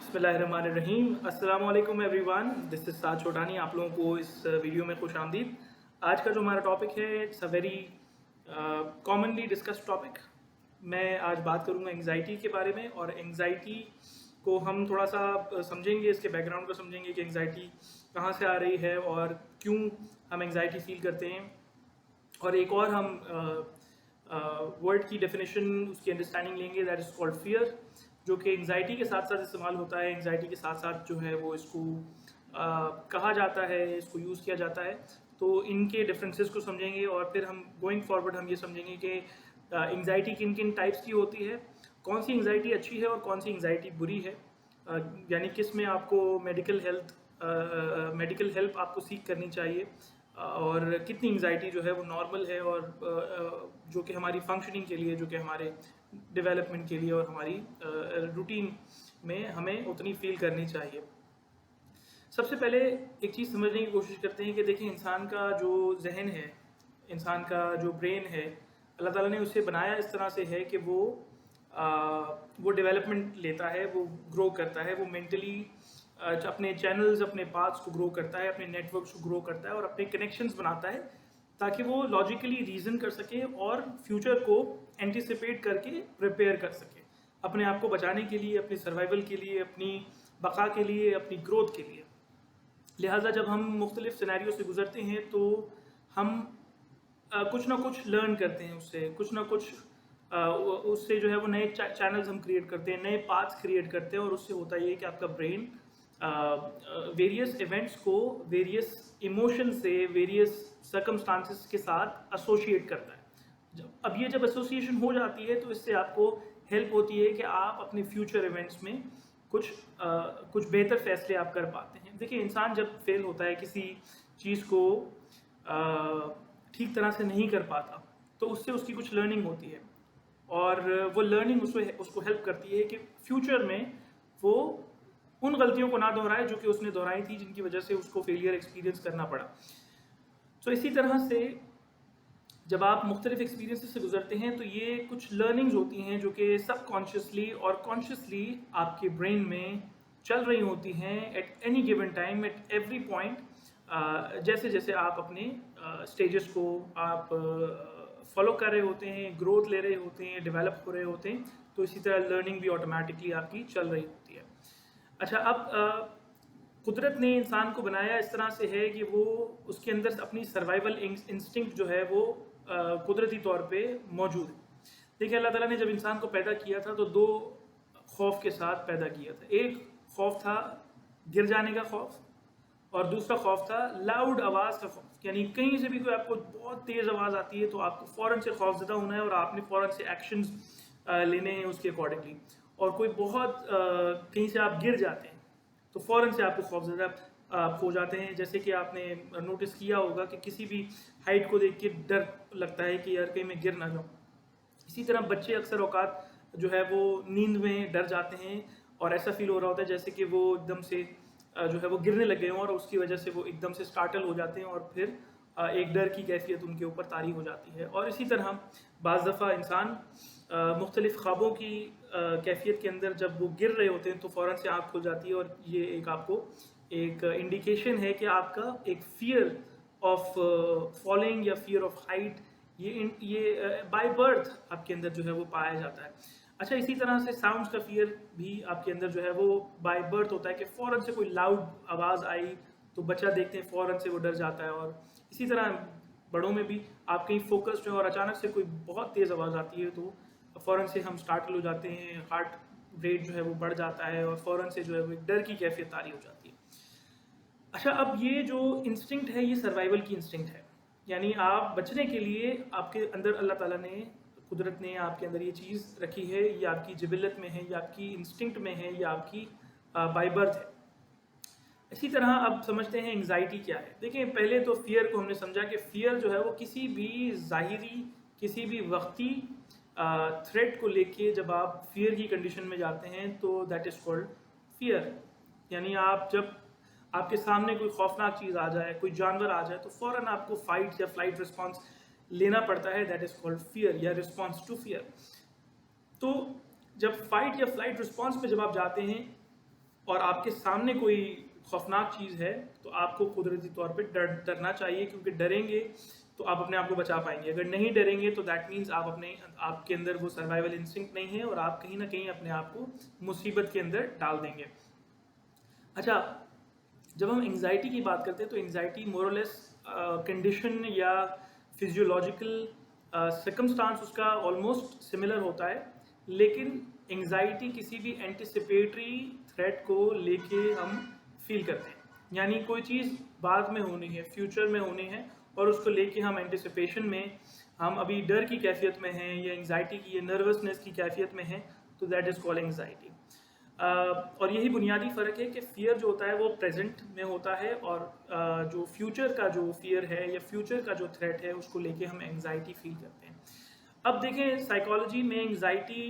बिस्मिल्लाहिर्रहमानिर्रहीम। अस्सलाम वालेकुम एवरीवन, दिस इज़ साद छोटानी। आप लोगों को इस वीडियो में खुश आमदीद। आज का जो हमारा टॉपिक है it's a very commonly discussed topic. मैं आज बात करूंगा एंग्जाइटी के बारे में, और एंग्जाइटी को हम थोड़ा सा समझेंगे, इसके बैकग्राउंड को समझेंगे कि एंग्जाइटी कहाँ से आ रही है और क्यों हम एंग्जाइटी फील करते हैं। और एक और हम वर्ड की डेफिनेशन, उसकी अंडरस्टैंडिंग लेंगे, दैट इज़ कॉल्ड फियर, जो कि एंग्जाइटी के साथ साथ इस्तेमाल होता है। एंग्जाइटी के साथ साथ जो है वो इसको कहा जाता है, इसको यूज़ किया जाता है। तो इनके डिफरेंसेस को समझेंगे और फिर हम गोइंग फॉरवर्ड हम ये समझेंगे कि एंग्जाइटी किन किन टाइप्स की होती है, कौन सी एंग्जाइटी अच्छी है और कौन सी एंग्जाइटी बुरी है, यानी किस में आपको मेडिकल हेल्प आपको सीख करनी चाहिए, और कितनी एंग्जाइटी जो है वो नॉर्मल है और जो कि हमारी फंक्शनिंग के लिए, जो कि हमारे डेवलपमेंट के लिए और हमारी रूटीन में हमें उतनी फील करनी चाहिए। सबसे पहले एक चीज़ समझने की कोशिश करते हैं कि देखिए, इंसान का जो जहन है, इंसान का जो ब्रेन है, अल्लाह ताला ने उसे बनाया इस तरह से है कि वो डेवलपमेंट लेता है, वो ग्रो करता है, वो मेंटली अपने चैनल्स, अपने पाथ्स को ग्रो करता है, अपने नेटवर्क्स को ग्रो करता है और अपने कनेक्शंस बनाता है, ताकि वो लॉजिकली रीज़न कर सके और फ्यूचर को एंटिसिपेट करके प्रिपेयर कर सके, अपने आप को बचाने के लिए, अपनी सर्वाइवल के लिए, अपनी बका के लिए, अपनी ग्रोथ के लिए। लिहाजा जब हम मुख्तलिफ सिनेरियो से गुजरते हैं तो हम कुछ ना कुछ लर्न करते हैं, उससे कुछ ना कुछ उससे जो है वो नए चैनल्स हम क्रिएट करते हैं, नए पाथ्स क्रिएट करते हैं, और उससे होता ये है कि आपका ब्रेन वेरियस इवेंट्स को वेरियस इमोशन से, वेरियस सर्कमस्टांसिस के साथ एसोशिएट करता है। अब ये जब एसोसिएशन हो जाती है तो इससे आपको हेल्प होती है कि आप अपने फ्यूचर इवेंट्स में कुछ बेहतर फैसले आप कर पाते हैं। देखिए, इंसान जब फेल होता है, किसी चीज़ को ठीक तरह से नहीं कर पाता, तो उससे उसकी कुछ लर्निंग होती है, और वो लर्निंग उसको हेल्प करती है कि फ्यूचर में वो उन गलतियों को ना दोहराए जो कि उसने दोहराई थी, जिनकी वजह से उसको फेलियर एक्सपीरियंस करना पड़ा। तो इसी तरह से जब आप मुख्तलिफ एक्सपीरियंसेस से गुजरते हैं तो ये कुछ लर्निंग्स होती हैं जो कि सबकॉन्शियसली और कॉन्शियसली आपके ब्रेन में चल रही होती हैं at any given time, at every point. जैसे जैसे आप अपने स्टेजेस को आप फॉलो कर रहे होते हैं, ग्रोथ ले रहे होते हैं, डेवलप हो रहे होते हैं, तो इसी तरह लर्निंग भी ऑटोमेटिकली आपकी चल रही होती है। अच्छा, अब कुदरत ने इंसान को बनाया इस तरह से है कि वो उसके अंदर अपनी सर्वाइवल इंस्टिंक्ट जो है वो कुदरती तौर पे मौजूद है। देखिए, अल्लाह ताला ने जब इंसान को पैदा किया था तो दो खौफ के साथ पैदा किया था। एक खौफ था गिर जाने का खौफ, और दूसरा खौफ था लाउड आवाज़ का खौफ, यानी कहीं से भी कोई आपको बहुत तेज़ आवाज़ आती है तो आपको फ़ौरन से खौफज़दा होना है और आपने फ़ौरन से एक्शंस लेने हैं उसके अकॉर्डिंगली। और कोई बहुत कहीं से आप गिर जाते हैं तो फ़ौरन से आपको खौफज़दा हो जाते हैं। जैसे कि आपने नोटिस किया होगा कि किसी भी हाइट को देख के डर लगता है कि यार कहीं मैं गिर ना जाऊँ। इसी तरह बच्चे अक्सर औकात जो है वो नींद में डर जाते हैं और ऐसा फील हो रहा होता है जैसे कि वो एकदम से जो है वो गिरने लगे हों, और उसकी वजह से वो एकदम से स्टार्टल हो जाते हैं और फिर एक डर की कैफियत उनके ऊपर तारी हो जाती है। और इसी तरह बाज़ दफ़ा इंसान मुख्तलिफ़ ख्वाबों की कैफियत के अंदर जब वो गिर रहे होते हैं तो फ़ौरन से आँख खुल जाती है, और ये एक आपको एक इंडिकेशन है कि आपका एक फ़ियर ऑफ फॉलिंग या फ़ियर ऑफ हाइट ये बाय बर्थ आपके अंदर जो है वो पाया जाता है। अच्छा, इसी तरह से साउंड्स का फ़ियर भी आपके अंदर जो है वो बाय बर्थ होता है कि फ़ौरन से कोई लाउड आवाज़ आई तो बच्चा देखते हैं फ़ौरन से वो डर जाता है। और इसी तरह बड़ों में भी आप कहीं फोकस्ड हो और अचानक से कोई बहुत तेज़ आवाज़ आती है तो फ़ौरन से हम स्टार्टल हो जाते हैं, हार्ट रेट जो है वो बढ़ जाता है और फ़ौरन से जो है वो एक डर की कैफियत तारी हो जाती है। अच्छा, अब ये जो इंस्टिंक्ट है ये सर्वाइवल की इंस्टिंक्ट है, यानी आप बचने के लिए आपके अंदर अल्लाह ताला ने, कुदरत ने आपके अंदर ये चीज़ रखी है, ये आपकी जिबिलत में है, ये आपकी इंस्टिंक्ट में है, ये आपकी बाय बर्थ है। इसी तरह अब समझते हैं एंग्जाइटी क्या है। देखिए, पहले तो फियर को हमने समझा कि फियर जो है वो किसी भी ज़ाहिरी, किसी भी वक्ती थ्रेट को लेके जब आप फियर की कंडीशन में जाते हैं तो दैट इज़ कॉल्ड फियर। यानी आप जब आपके सामने कोई खौफनाक चीज़ आ जाए, कोई जानवर आ जाए, तो फ़ौरन आपको फाइट या फ्लाइट रिस्पॉन्स लेना पड़ता है, दैट इज़ कॉल्ड फियर या रिस्पॉन्स टू फियर। तो जब फाइट या फ्लाइट रिस्पॉन्स पे जब आप जाते हैं اور آپ کے سامنے کوئی خوفناک چیز ہے تو آپ کو قدرتی طور پہ ڈرنا چاہیے، کیونکہ ڈریں گے تو آپ اپنے آپ کو بچا پائیں گے. اگر نہیں ڈریں گے تو دیٹ مینس آپ کے اندر وہ سروائیول انسٹنکٹ نہیں ہے اور آپ کہیں نہ کہیں اپنے آپ کو مصیبت کے اندر ڈال دیں گے. اچھا، جب ہم انگزائٹی کی بات کرتے ہیں تو انگزائٹی مورلیس کنڈیشن یا فزیولوجیکل سرکمسٹانس اس کا آلموسٹ سملر ہوتا ہے، لیکن انگزائٹی کسی بھی اینٹیسپیٹری تھریٹ کو لے کے ہم فیل کرتے ہیں. یعنی کوئی چیز بعد میں ہونی ہے، فیوچر میں ہونی ہے، اور اس کو لے کے ہم اینٹیسپیشن میں، ہم ابھی ڈر کی کیفیت میں ہیں یا انگزائٹی کی یا نروسنس کی کیفیت میں ہیں، تو دیٹ از کال انگزائٹی. اور یہی بنیادی فرق ہے کہ فیئر جو ہوتا ہے وہ پریزنٹ میں ہوتا ہے، اور جو فیوچر کا جو فیئر ہے یا فیوچر کا جو تھریٹ ہے اس کو لے کے ہم انگزائٹی فیل کرتے ہیں. اب دیکھیں سائیکالوجی میں انگزائٹی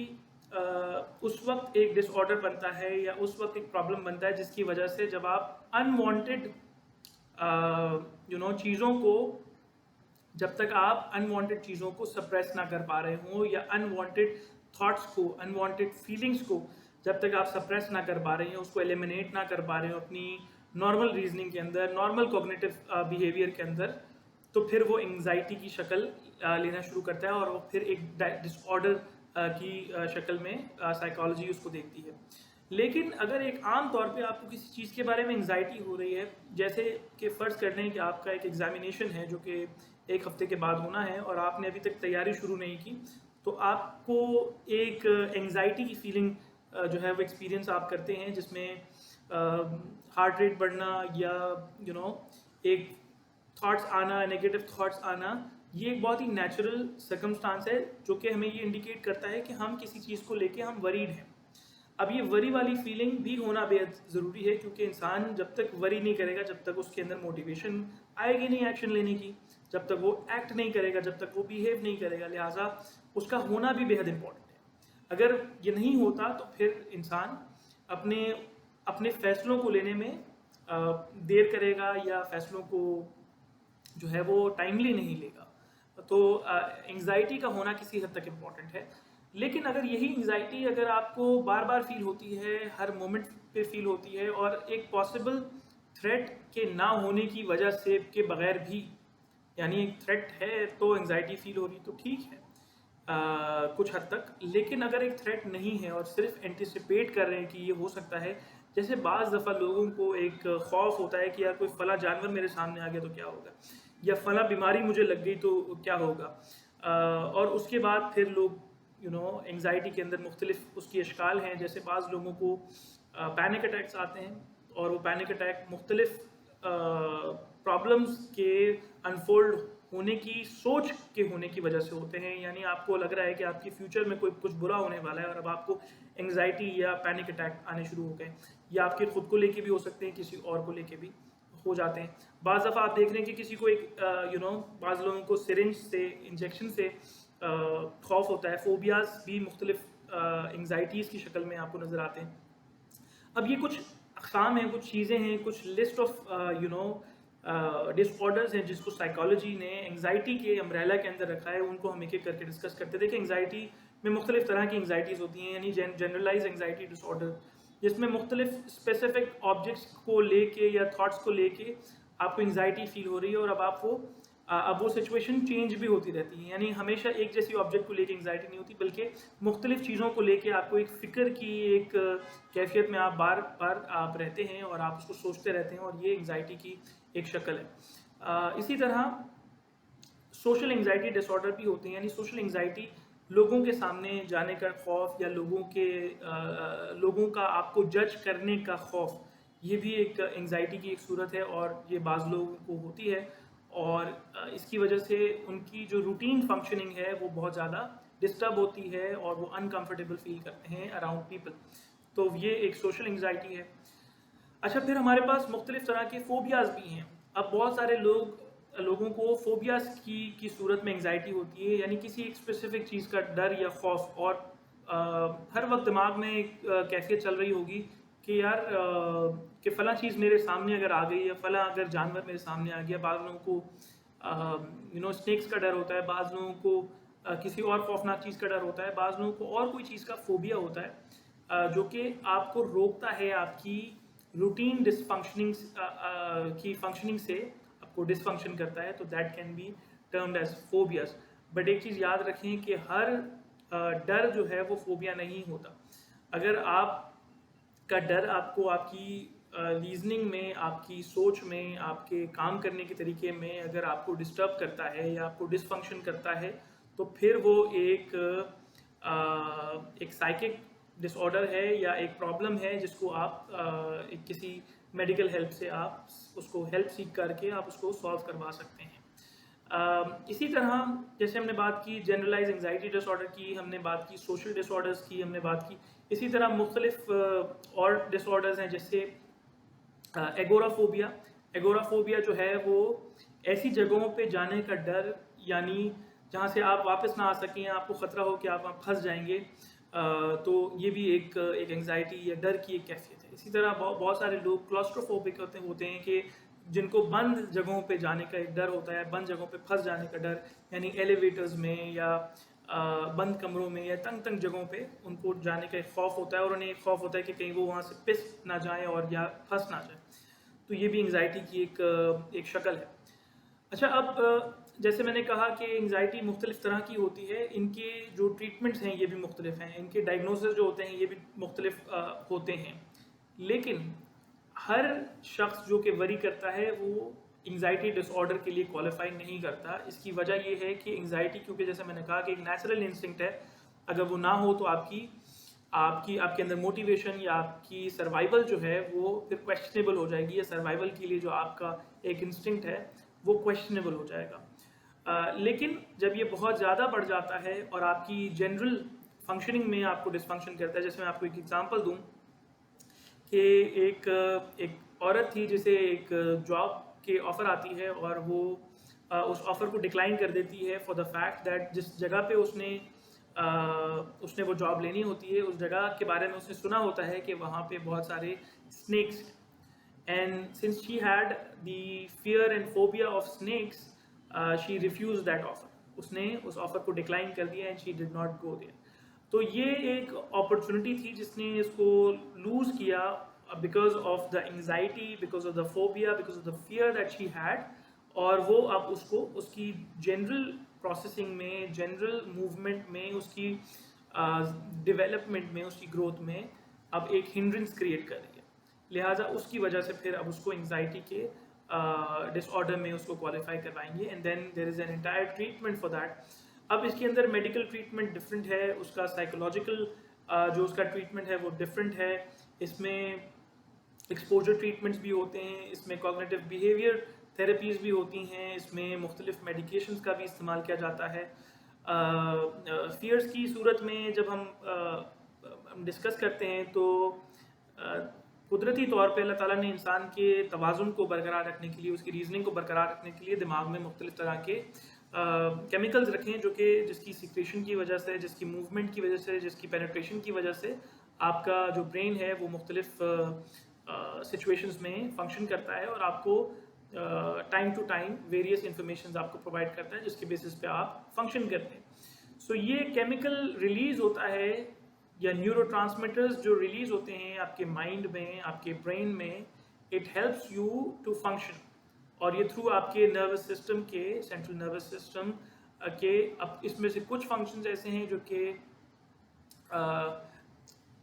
اس وقت ایک ڈس آرڈر بنتا ہے یا اس وقت ایک پرابلم بنتا ہے جس کی وجہ سے جب آپ انوانٹیڈ چیزوں کو، جب تک آپ انوانٹیڈ چیزوں کو سپریس نہ کر پا رہے ہوں یا انوانٹیڈ تھاٹس کو، انوانٹیڈ فیلنگس کو جب تک آپ سپریس نہ کر پا رہے ہیں، اس کو ایلیمنیٹ نہ کر پا رہے ہیں اپنی نارمل ریزننگ کے اندر، نارمل کوگنیٹو بیہیویئر کے اندر، تو پھر وہ انگزائٹی کی شکل لینا شروع کرتا ہے اور وہ پھر ایک ڈس آرڈر کی شکل میں سائیکالوجی اس کو دیکھتی ہے. لیکن اگر ایک عام طور پہ آپ کو کسی چیز کے بارے میں انگزائٹی ہو رہی ہے، جیسے کہ فرض کر لیں کہ آپ کا ایک ایگزامینیشن ہے جو کہ 1 ہفتے کے بعد ہونا ہے اور آپ نے ابھی تک تیاری شروع نہیں کی، تو آپ کو ایک انگزائٹی کی فیلنگ جو ہے وہ ایکسپیرینس آپ کرتے ہیں، جس میں ہارٹ ریٹ بڑھنا یا ایک تھاٹس آنا، نیگیٹو تھاٹس آنا. یہ ایک بہت ہی نیچرل سرکمسٹانس ہے جو کہ ہمیں یہ انڈیکیٹ کرتا ہے کہ ہم کسی چیز کو لے کے ہم وریڈ ہیں. اب یہ وری والی فیلنگ بھی ہونا بےحد ضروری ہے، کیونکہ انسان جب تک وری نہیں کرے گا، جب تک اس کے اندر موٹیویشن آئے گی نہیں ایکشن لینے کی، جب تک وہ ایکٹ نہیں کرے گا، جب تک وہ بیہیو نہیں کرے گا، لہٰذا اس کا ہونا بھی بےحد امپورٹنٹ ہے. اگر یہ نہیں ہوتا تو پھر انسان اپنے فیصلوں کو لینے میں دیر کرے گا یا فیصلوں کو جو ہے وہ ٹائملی نہیں لے گا. تو انگزائٹی کا ہونا کسی حد تک امپورٹنٹ ہے. لیکن اگر یہی انگزائٹی اگر آپ کو بار بار فیل ہوتی ہے، ہر مومنٹ پہ فیل ہوتی ہے، اور ایک پاسبل تھریٹ کے نہ ہونے کی وجہ سے کے بغیر بھی، یعنی ایک تھریٹ ہے تو انگزائٹی فیل ہو رہی تو ٹھیک ہے کچھ حد تک. لیکن اگر ایک تھریٹ نہیں ہے اور صرف اینٹیسپیٹ کر رہے ہیں کہ یہ ہو سکتا ہے، جیسے بعض دفعہ لوگوں کو ایک خوف ہوتا ہے کہ یار کوئی فلاں جانور میرے سامنے آ گیا تو کیا ہوگا، یا فلاں بیماری مجھے لگ گئی تو کیا ہوگا، اور اس کے بعد پھر لوگ انگزائٹی کے اندر مختلف اس کی اشکال ہیں. جیسے بعض لوگوں کو پینک اٹیکس آتے ہیں، اور وہ پینک اٹیک مختلف پرابلمس کے انفولڈ ہونے کی سوچ کے ہونے کی وجہ سے ہوتے ہیں. یعنی آپ کو لگ رہا ہے کہ آپ کے فیوچر میں کچھ برا ہونے والا ہے، اور اب آپ کو انگزائٹی یا پینک اٹیک آنے شروع ہو گئے، یا آپ کے خود کو لے کے بھی ہو سکتے ہیں، کسی اور کو لے کے بھی ہو جاتے ہیں. بعض دفعہ آپ دیکھ رہے ہیں کہ کسی کو ایک بعض لوگوں کو سرنج سے، انجیکشن سے خوف ہوتا ہے. فوبیاز بھی مختلف انگزائٹیز کی شکل میں آپ کو نظر آتے ہیں. اب یہ کچھ اقسام ہیں، کچھ چیزیں ہیں، کچھ لسٹ آف ڈس آرڈرز ہیں جس کو سائیکالوجی نے انگزائٹی کے امبریلا کے اندر رکھا ہے. ان کو ہم ایک ایک کر کے ڈسکس کرتے تھے کہ انگزائٹی میں مختلف طرح کی انگزائٹیز ہوتی ہیں. یعنی جنرلائز انگزائٹی ڈس آرڈر، جس میں مختلف اسپیسیفک آبجیکٹس کو لے کے یا تھاٹس کو لے کے آپ کو انگزائٹی فیل ہو رہی ہے، اور اب وہ سچویشن چینج بھی ہوتی رہتی ہے. یعنی ہمیشہ ایک جیسی آبجیکٹ کو لے کے انگزائٹی نہیں ہوتی، بلکہ مختلف چیزوں کو لے کے آپ کو ایک فکر کی ایک کیفیت میں آپ بار بار آپ رہتے ہیں اور آپ اس کو سوچتے رہتے ہیں، اور یہ انگزائٹی کی ایک شکل ہے. اسی طرح سوشل انگزائٹی ڈس آرڈر بھی ہوتے ہیں. یعنی سوشل انگزائٹی لوگوں کے سامنے جانے کا خوف، یا لوگوں کا آپ کو جج کرنے کا خوف، یہ بھی ایک انگزائٹی کی ایک صورت ہے، اور یہ بعض لوگوں کو ہوتی ہے، اور اس کی وجہ سے ان کی جو روٹین فنکشننگ ہے وہ بہت زیادہ ڈسٹرب ہوتی ہے، اور وہ انکمفرٹیبل فیل کرتے ہیں اراؤنڈ پیپل. تو یہ ایک سوشل انگزائٹی ہے. اچھا، پھر ہمارے پاس مختلف طرح کے فوبیاز بھی ہیں. اب بہت سارے لوگوں کو فوبیاز کی صورت میں انگزائٹی ہوتی ہے، یعنی کسی ایک اسپیسیفک چیز کا ڈر یا خوف، اور ہر وقت دماغ میں ایک کیفیت چل رہی ہوگی کہ یار کہ فلاں چیز میرے سامنے اگر آ گئی، یا فلاں اگر جانور میرے سامنے آ گیا. بعض لوگوں کو اسنیکس کا ڈر ہوتا ہے، بعض لوگوں کو کسی اور خوفناک چیز کا ڈر ہوتا ہے، بعض لوگوں کو اور کوئی چیز کا فوبیا ہوتا ہے. जो कि आपको रोकता है आपकी रूटीन डिसफंक्शनिंग की फंक्शनिंग से, आपको डिसफंक्शन करता है, तो that can be termed as phobias. But एक चीज़ याद रखें कि हर डर जो है वो फोबिया नहीं होता। अगर आपका डर आपको आपकी रीजनिंग में, आपकी सोच में, आपके काम करने के तरीके में अगर आपको डिस्टर्ब करता है या आपको डिसफंक्शन करता है, तो फिर वो एक साइकिक डिसऑर्डर है या एक प्रॉब्लम है जिसको आप किसी मेडिकल हेल्प से आप उसको हेल्प सीख करके आप उसको सॉल्व करवा सकते हैं। इसी तरह जैसे हमने बात की जनरलाइज एंजाइटी डिसऑर्डर की, हमने बात की सोशल डिसऑर्डर्स की, हमने बात की इसी तरह मुख्तलिफ और डिसऑर्डर्स हैं जैसे एगोराफोबिया। एगोराफोबिया जो है वो ऐसी जगहों पे जाने का डर, यानी जहाँ से आप वापस ना आ सकें, आपको ख़तरा हो कि आप वहाँ फंस जाएंगे, तो ये भी एक एंजाइटी या डर की एक कैफियत है। इसी तरह बहुत सारे लोग क्लॉस्ट्रोफोबिक होते हैं कि जिनको बंद जगहों पे जाने का एक डर होता है, बंद जगहों पे फंस जाने का डर, यानी एलिवेटर्स में या बंद कमरों में या तंग तंग जगहों पे उनको जाने का एक खौफ होता है, और उन्हें एक खौफ होता है कि कहीं वो वहाँ से पिस ना जाए और या फंस ना जाए। तो ये भी एंजाइटी की एक शक्ल है। अच्छा, अब जैसे मैंने कहा कि एंजाइटी मुख्तलिफ तरह की होती है, इनके जो ट्रीटमेंट्स हैं ये भी मुख्तलिफ हैं, इनके डायग्नोसिस जो होते हैं ये भी मुख्तलिफ होते हैं, लेकिन हर शख्स जो कि वरी करता है वो एंजाइटी डिसऑर्डर के लिए क्वालिफाई नहीं करता। इसकी वजह ये है कि एंजाइटी, क्योंकि जैसे मैंने कहा कि एक नेचुरल इंस्टिंक्ट है, अगर वो ना हो तो आपके अंदर मोटिवेशन या आपकी सर्वाइवल जो है वो फिर क्वेश्चनेबल हो जाएगी, या सर्वाइवल के लिए जो आपका एक इंस्टिंक्ट है वो क्वेश्चनेबल हो जाएगा। लेकिन जब ये बहुत ज़्यादा बढ़ जाता है और आपकी जनरल फंक्शनिंग में आपको डिसफंक्शन करता है, जैसे मैं आपको एक एग्जांपल दूं कि एक औरत थी जिसे एक जॉब के ऑफ़र आती है और वो उस ऑफ़र को डिक्लाइन कर देती है फॉर द फैक्ट दैट जिस जगह पे उसने वो जॉब लेनी होती है, उस जगह के बारे में उसने सुना होता है कि वहाँ पे बहुत सारे स्नेक्स हैं। And since she had the fear and phobia of snakes, she refused that offer. उसने उस ऑफर को डिक्लाइन कर दिया and she did not go there. तो ये एक अपॉर्चुनिटी थी जिसने इसको लूज किया because of the anxiety, because of the phobia, because of the fear that she had, और वो अब उसको उसकी जनरल प्रोसेसिंग में, जनरल मूवमेंट में, उसकी डेवलपमेंट में, उसकी ग्रोथ में अब एक हिंड्रेंस क्रिएट कर रही है। लिहाजा उसकी वजह से फिर अब उसको एंजाइटी के डिसऑर्डर में उसको क्वालिफाई करवाएंगे, and then there is an entire treatment for that. अब इसके अंदर मेडिकल ट्रीटमेंट डिफरेंट है, उसका साइकोलॉजिकल जो उसका ट्रीटमेंट है वो डिफरेंट है, इसमें एक्सपोजर ट्रीटमेंट्स भी होते हैं, इसमें कॉग्निटिव बिहेवियर थेरेपीज़ भी होती हैं, इसमें मुख्तलिफ मेडिकेशंस का भी इस्तेमाल किया जाता है। फियर्स की सूरत में जब हम डिस्कस करते हैं तो कुदरती तौर पे अल्लाह ताला ने इंसान के तवाज़ुन को बरकरार रखने के लिए, उसकी रीजनिंग को बरकरार रखने के लिए दिमाग में मुख्तलिफ तरह के केमिकल्स रखे हैं, जो कि जिसकी सिक्रेशन की वजह से, जिसकी मूवमेंट की वजह से, जिसकी पेनिट्रेशन की वजह से आपका जो ब्रेन है वो मुख्तलिफ सिचुएशंस में फंक्शन करता है और आपको time to time various information आपको प्रोवाइड करता है जिसके बेसिस पे आप फंक्शन करते हैं। सो ये केमिकल रिलीज होता है या न्यूरोट्रांसमीटर्स जो रिलीज होते हैं आपके माइंड में, आपके ब्रेन में, it helps you to function, और ये थ्रू आपके नर्वस सिस्टम के, सेंट्रल नर्वस सिस्टम के, अब इसमें से कुछ फंक्शंस ऐसे हैं जो कि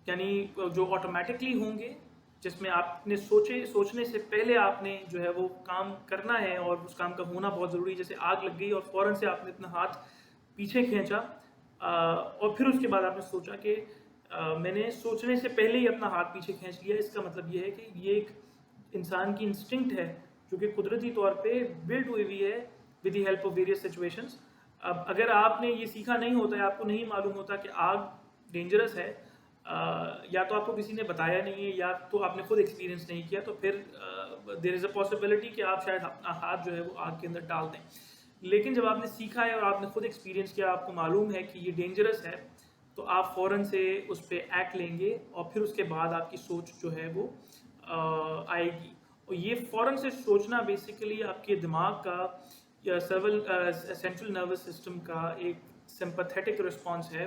यानी जो ऑटोमेटिकली होंगे, जिसमें आपने सोचने से पहले आपने जो है वो काम करना है और उस काम का होना बहुत ज़रूरी है। जैसे आग लग गई और फ़ौरन से आपने अपना हाथ पीछे खींचा और फिर उसके बाद आपने सोचा कि मैंने सोचने से पहले ही अपना हाथ पीछे खींच लिया। इसका मतलब ये है कि ये एक इंसान की इंस्टिंक्ट है जो कि कुदरती तौर पे बिल्ड हुई हुई है with the help of various situations. अब अगर आपने ये सीखा नहीं होता है, आपको नहीं मालूम होता कि आग डेंजरस है, या तो आपको किसी ने बताया नहीं है या तो आपने खुद एक्सपीरियंस नहीं किया, तो फिर देयर इज़ अ पॉसिबिलिटी कि आप शायद अपना हाथ जो है वो आग के अंदर डाल दें। लेकिन जब आपने सीखा है और आपने खुद एक्सपीरियंस किया, आपको मालूम है कि ये डेंजरस है, तो आप फ़ौरन से उस पर एक्ट लेंगे और फिर उसके बाद आपकी सोच जो है वो आएगी। और ये फ़ौरन से सोचना बेसिकली आपके दिमाग का या सेंट्रल नर्वस सिस्टम का एक सिंपैथेटिक रिस्पॉन्स है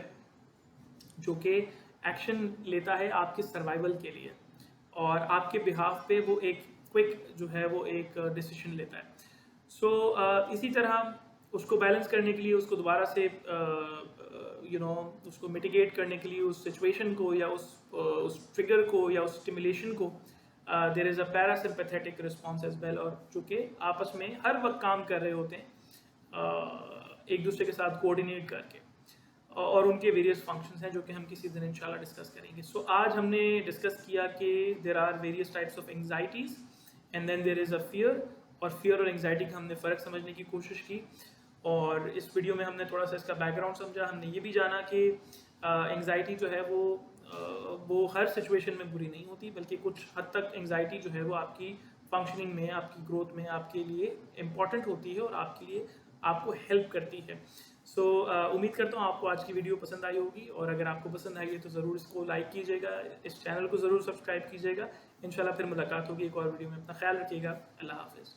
जो कि ایکشن لیتا ہے آپ کے سروائیول کے لیے اور آپ کے بہاف پہ وہ ایک کوئک جو ہے وہ ایک ڈیسیشن لیتا ہے. سو اسی طرح اس کو بیلنس کرنے کے لیے اس کو دوبارہ سے اس کو میٹیگیٹ کرنے کے لیے اس سچویشن کو یا اس ٹریگر کو یا اس اسٹیمولیشن کو دیر is a پیراسمپیتھیٹک response as well, اور جو کہ آپس میں ہر وقت کام کر رہے ہوتے ہیں ایک دوسرے کے ساتھ کوآرڈینیٹ کر کے, اور ان کے ویریس فنکشنز ہیں جو کہ ہم کسی دن انشاءاللہ ڈسکس کریں گے. سو آج ہم نے ڈسکس کیا کہ there are various types of anxieties and then there is a fear, اور فیئر اور انگزائٹی کا ہم نے فرق سمجھنے کی کوشش کی, اور اس ویڈیو میں ہم نے تھوڑا سا اس کا بیک گراؤنڈ سمجھا. ہم نے یہ بھی جانا کہ انگزائٹی جو ہے وہ ہر سچویشن میں بری نہیں ہوتی, بلکہ کچھ حد تک انگزائٹی جو ہے وہ آپ کی فنکشننگ میں, آپ کی گروتھ میں آپ کے لیے امپورٹنٹ ہوتی ہے اور آپ کے لیے آپ کو ہیلپ کرتی ہے. سو امید کرتا ہوں آپ کو آج کی ویڈیو پسند آئی ہوگی, اور اگر آپ کو پسند آئی ہے تو ضرور اس کو لائک کیجیے گا, اس چینل کو ضرور سبسکرائب کیجیے گا. انشاءاللہ پھر ملاقات ہوگی ایک اور ویڈیو میں. اپنا خیال رکھیے گا. اللہ حافظ.